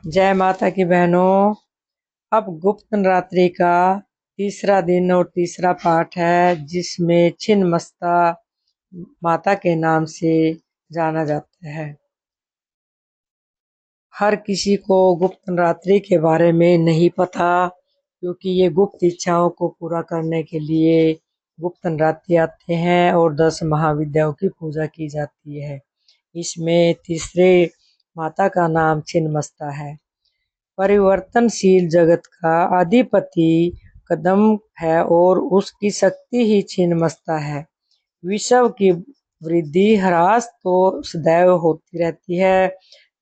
जय माता की बहनों। अब गुप्त नवरात्रि का तीसरा दिन और तीसरा पाठ है, जिसमें छिन्नमस्ता माता के नाम से जाना जाता है। हर किसी को गुप्त नवरात्रि के बारे में नहीं पता, क्योंकि ये गुप्त इच्छाओं को पूरा करने के लिए गुप्त नवरात्रि आते हैं और 10 महाविद्याओं की पूजा की जाती है। इसमें तीसरे माता का नाम छिन्नमस्ता है। परिवर्तनशील जगत का अधिपति कदम्ब है और उसकी शक्ति ही छिन्नमस्ता है। विश्व की वृद्धि ह्रास तो सदैव होती रहती है।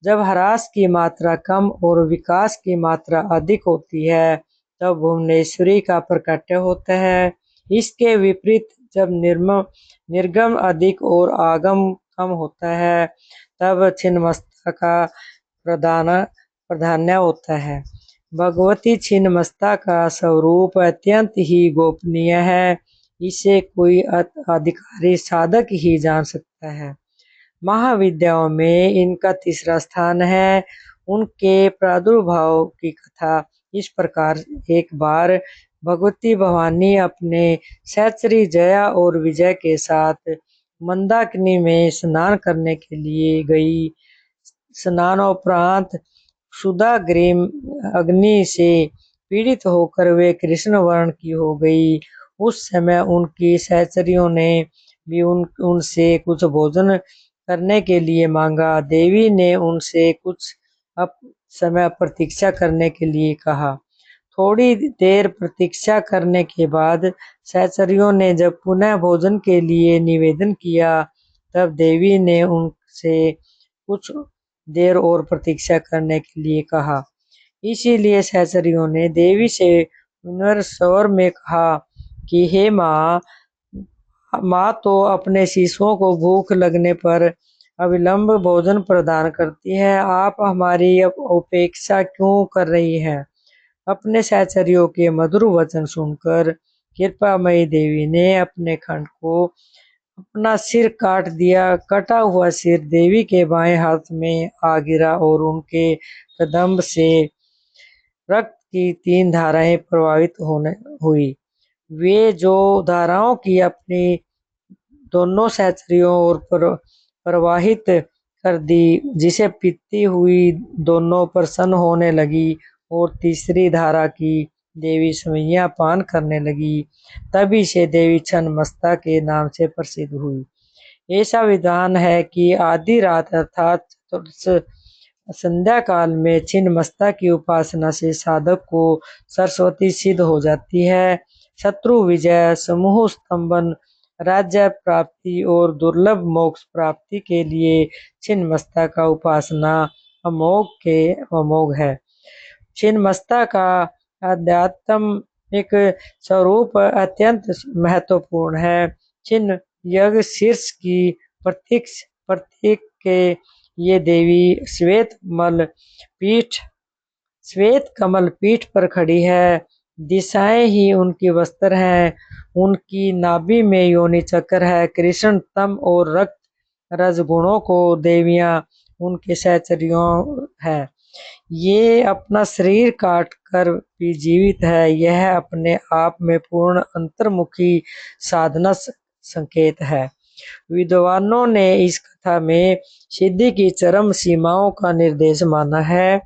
जब ह्रास की मात्रा कम और विकास की मात्रा अधिक होती है, तब भुवनेश्वरी का प्रकट होता है। इसके विपरीत जब निर्गम अधिक और आगम कम होता है, तब छिन्नमस्ता का प्राधान्य होता है। भगवती छिन्नमस्ता का स्वरूप अत्यंत ही गोपनीय है। इसे कोई अधिकारी साधक ही जान सकता है। महाविद्याओं में इनका तीसरा स्थान है। उनके प्रादुर्भाव की कथा इस प्रकार। एक बार भगवती भवानी अपने सहचरी जया और विजय के साथ मंदाकिनी में स्नान करने के लिए गई। स्नानोपरांत क्षुधाग्नि अग्नि से पीड़ित होकर वे कृष्ण वर्ण की हो गई। उस समय उनकी सहचरियों ने भी उनसे कुछ भोजन करने के लिए मांगा। देवी ने उनसे कुछ समय प्रतीक्षा करने के लिए कहा। थोड़ी देर प्रतीक्षा करने के बाद सहचरियों ने जब पुनः भोजन के लिए निवेदन किया, तब देवी ने उनसे कुछ देर और प्रतीक्षा करने के लिए कहा। इसीलिए सहचरियों ने देवी से विनम्र स्वर में कहा कि हे माँ, माँ तो अपने शिशुओं को भूख लगने पर अविलंब भोजन प्रदान करती है, आप हमारी उपेक्षा क्यों कर रही हैं? अपने सहचरियों के मधुर वचन सुनकर कृपामयी देवी ने अपने खंड को अपना सिर काट दिया। कटा हुआ सिर देवी के बाएं हाथ में आ गिरा और उनके कदम्ब से रक्त की 3 धाराएं प्रवाहित होने हुई। वे जो धाराओं की अपनी दोनों सहचरियों और प्रवाहित कर दी, जिसे पीती हुई दोनों प्रसन्न होने लगी और तीसरी धारा की देवी स्वयं पान करने लगी। तभी से देवी छिन्नमस्ता के नाम से प्रसिद्ध हुई। ऐसा विधान है कि आधी रात अर्थात चतुर्दश संध्या काल में छिन्नमस्ता की उपासना से साधक को सरस्वती सिद्ध हो जाती है। शत्रु विजय, समूह स्तंभन, राज्य प्राप्ति और दुर्लभ मोक्ष प्राप्ति के लिए छिन्नमस्ता का उपासना अमोघ है। छिन्नमस्ता का आध्यात्मिक स्वरूप अत्यंत महत्वपूर्ण है। छिन्न यज्ञ शीर्ष की प्रतीक के ये देवी श्वेत कमल पीठ पर खड़ी है। दिशाएं ही उनकी वस्त्र हैं। उनकी नाभि में योनि चक्र है। कृष्ण तम और रक्त रजगुणों को देवियां उनके सहचरियों है। ये अपना शरीर काट कर भी जीवित है। यह अपने आप में पूर्ण अंतर्मुखी साधना संकेत है। विद्वानों ने इस कथा में सिद्धि की चरम सीमाओं का निर्देश माना है।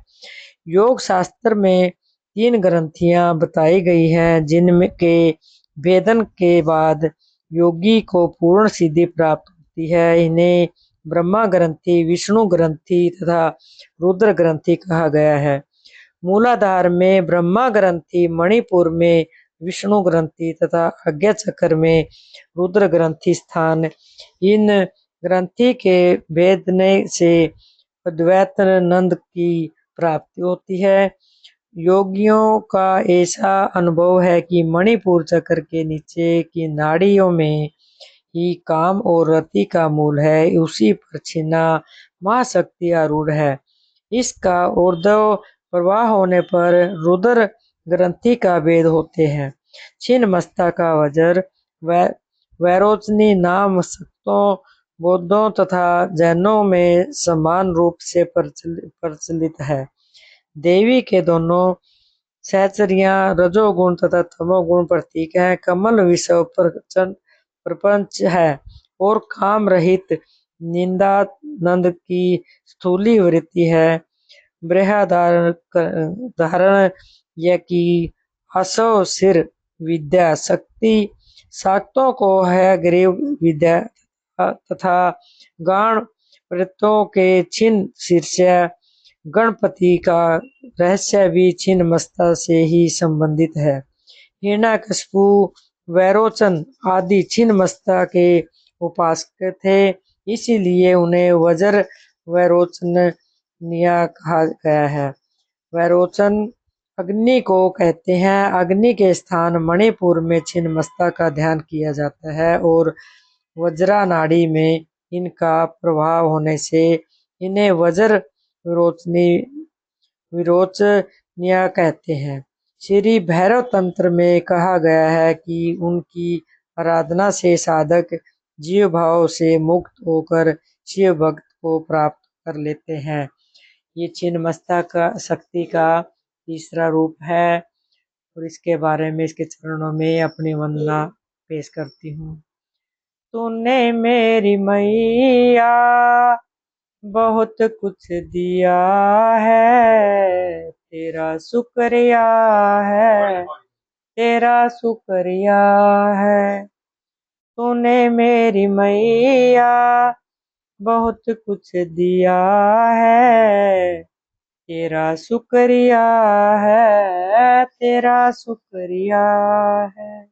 योग शास्त्र में 3 ग्रंथियां बताई गई हैं, जिनमें के भेदन के बाद योगी को पूर्ण सिद्धि प्राप्त होती है। इन्हें ब्रह्मा ग्रंथि, विष्णु ग्रंथि तथा रुद्र ग्रंथि कहा गया है। मूलाधार में ब्रह्मा ग्रंथि, मणिपुर में विष्णु ग्रंथि तथा आज्ञा चक्र में रुद्र ग्रंथि स्थान। इन ग्रंथि के भेदने से अद्वैतानंद की प्राप्ति होती है। योगियों का ऐसा अनुभव है कि मणिपुर चक्र के नीचे की नाड़ियों में ही काम और रति का मूल है। उसी पर छिन्ना महाशक्ति आरूढ़ है। इसका ऊर्ध्व प्रवाह होने पर रुद्र ग्रंथि का भेद होते हैं। छिन्नमस्ता का वज्र वैरोचनी नाम शक्तों, बौद्धों तथा जैनों में समान रूप से प्रचलित है। देवी के दोनों सहचरियां रजोगुण तथा तमोगुण प्रतीक हैं। कमल विश्व प्रपंच है और काम रहित निंदा नंद की स्थूली वृत्ति है। बृहदारण यह की असो सिर विद्या शक्ति शाक्तों को है ग्रीव विद्या तथा गाण प्रत्ययों के छिन्न शीर्षय गणपति का रहस्य भी छिन्न मस्ता से ही संबंधित है। हिरण्यकशिपु वैरोचन आदि छिन्न मस्ता के उपासक थे, इसीलिए उन्हें वज्र वैरोचनिया कहा गया है। वैरोचन अग्नि को कहते हैं। अग्नि के स्थान मणिपुर में छिन्नमस्ता का ध्यान किया जाता है और वज्रा नाड़ी में इनका प्रभाव होने से इन्हें वज्र विरोचनी विरोचनिया कहते हैं। श्री भैरव तंत्र में कहा गया है कि उनकी आराधना से साधक जीव भाव से मुक्त होकर शिव भक्त को प्राप्त कर लेते हैं। ये छिन्नमस्ता का शक्ति का तीसरा रूप है और इसके बारे में इसके चरणों में अपनी वंदना पेश करती हूँ। तूने मेरी मैया बहुत कुछ दिया है, तेरा शुक्रिया है, तेरा शुक्रिया है। तूने मेरी मैया बहुत कुछ दिया है, तेरा शुक्रिया है, तेरा शुक्रिया है।